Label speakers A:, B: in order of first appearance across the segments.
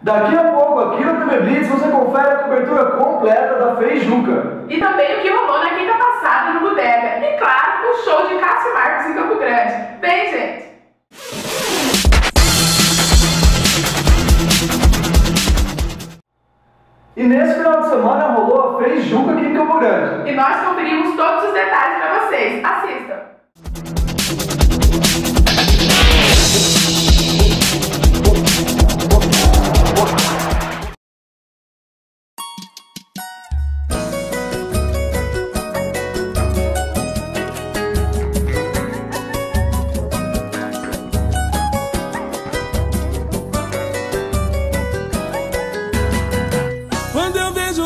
A: Daqui a pouco, aqui no TV Blitz, você confere a cobertura completa da Feijuca.
B: E também o que rolou na quinta passada no Bodega. E claro, o show de Cássio Marcos em Campo Grande. Vem, gente!
A: E nesse final de semana rolou a Feijuca aqui em Campo Grande.
B: E nós conferimos todos os detalhes para vocês. Assistam!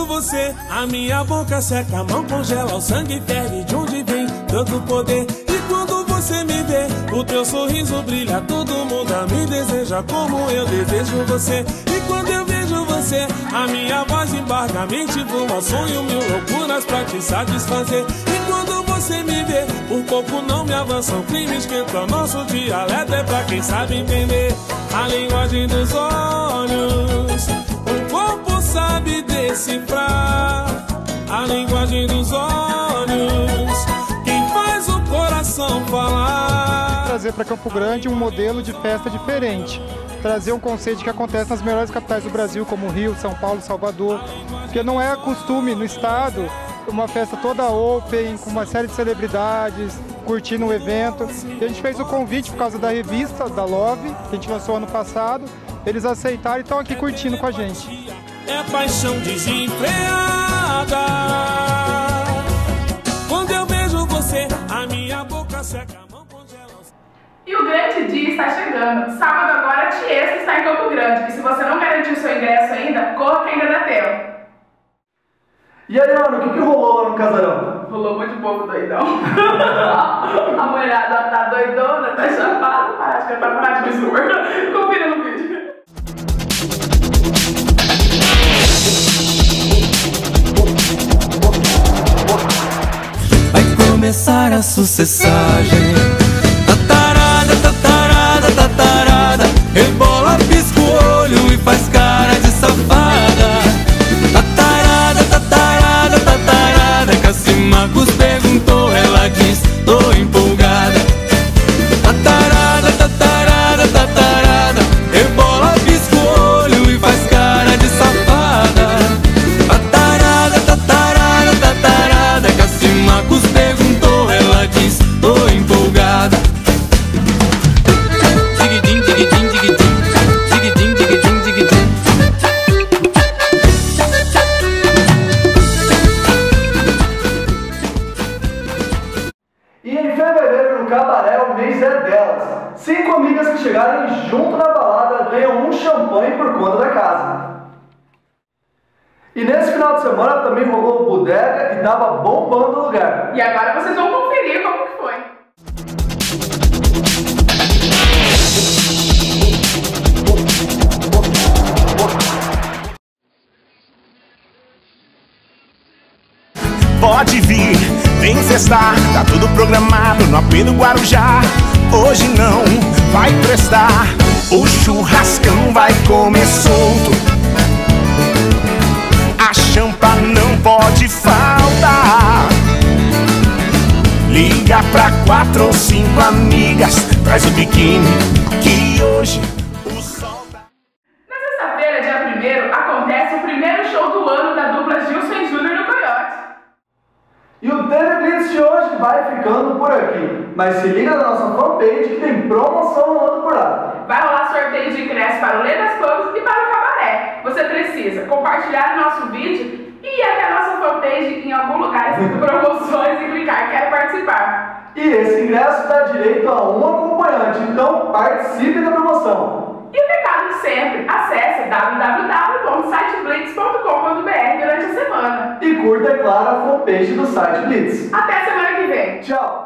C: Você, a minha boca seca, a mão congela, o sangue ferve, de onde vem tanto poder? E quando você me vê, o teu sorriso brilha, todo mundo me deseja como eu desejo você. E quando eu vejo você, a minha voz embarga, a mente voa, sonho mil loucuras pra te satisfazer. E quando você me vê, por pouco não me avança, o crime esquenta, nosso dialeto é pra quem sabe entender a linguagem dos olhos. O corpo sabe decifrar a linguagem dos olhos. Quem faz o coração falar.
D: Trazer para Campo Grande um modelo de festa diferente. Trazer um conceito que acontece nas melhores capitais do Brasil, como Rio, São Paulo, Salvador. Porque não é costume no estado uma festa toda open, com uma série de celebridades, curtindo o evento. E a gente fez o convite por causa da revista, da Love, que a gente lançou ano passado. Eles aceitaram e estão aqui curtindo com a gente.
C: É paixão desenfreada. Quando eu vejo você, a minha boca seca, a mão congela.
B: E o grande dia está chegando. Sábado agora, Tiesta está em Campo Grande. E se você não garantiu seu ingresso ainda, corra que ainda dá tempo.
A: E aí, Ana, o que rolou lá no casarão?
B: Rolou muito povo doidão. A mulherada tá doidona, tá chapada. Acho que tá com rádio de super. Confira no vídeo.
E: Vai começar a sucessagem. Tatarada, tatarada, tatarada, rebola, pisca o olho e faz cara de safada. Tatarada, tatarada, tatarada, Cássio Marcos perguntou, ela diz, tô empolgada. Tatarada, tatarada, tatarada, rebola, pisca o olho e faz cara de safada. Tatarada, tatarada, tatarada, Cássio Marcos perguntou, ela diz, tô empolgada. Digidim, digidim, digidim, digidim, digidim, digidim.
A: E em fevereiro, no Cabaré, o mês é delas. 5 amigas que chegarem junto na balada ganham um champanhe por conta da casa. E nesse final de semana também rolou o Bodega e tava bombando o lugar.
B: E agora vocês vão conferir como que foi.
F: Pode vir, vem festar, tá tudo programado no AP do Guarujá. Hoje não vai prestar, o churrascão vai comer solto. A champa não pode faltar. Liga pra 4 ou 5 amigas, traz o biquíni que hoje o sol tá...
B: Na sexta-feira, dia 1º, acontece o primeiro show do ano da dupla Gilson e Júnior no Coyote.
A: E o TV Blitz de hoje vai ficando por aqui. Mas se liga na nossa fanpage que tem promoção rolando por lá.
B: Vai rolar sorteio de ingresso para o Lê das Clubes e para o Cabaré. Você precisa compartilhar o nosso vídeo e ir até a nossa fanpage em algum lugar escrito promoções e clicar quero participar.
A: E esse ingresso dá direito a um acompanhante, então participe da promoção.
B: E o recado de sempre, acesse www.siteblitz.com.br durante a semana.
A: E curta, é claro, a fanpage do site Blitz.
B: Até semana que vem.
A: Tchau!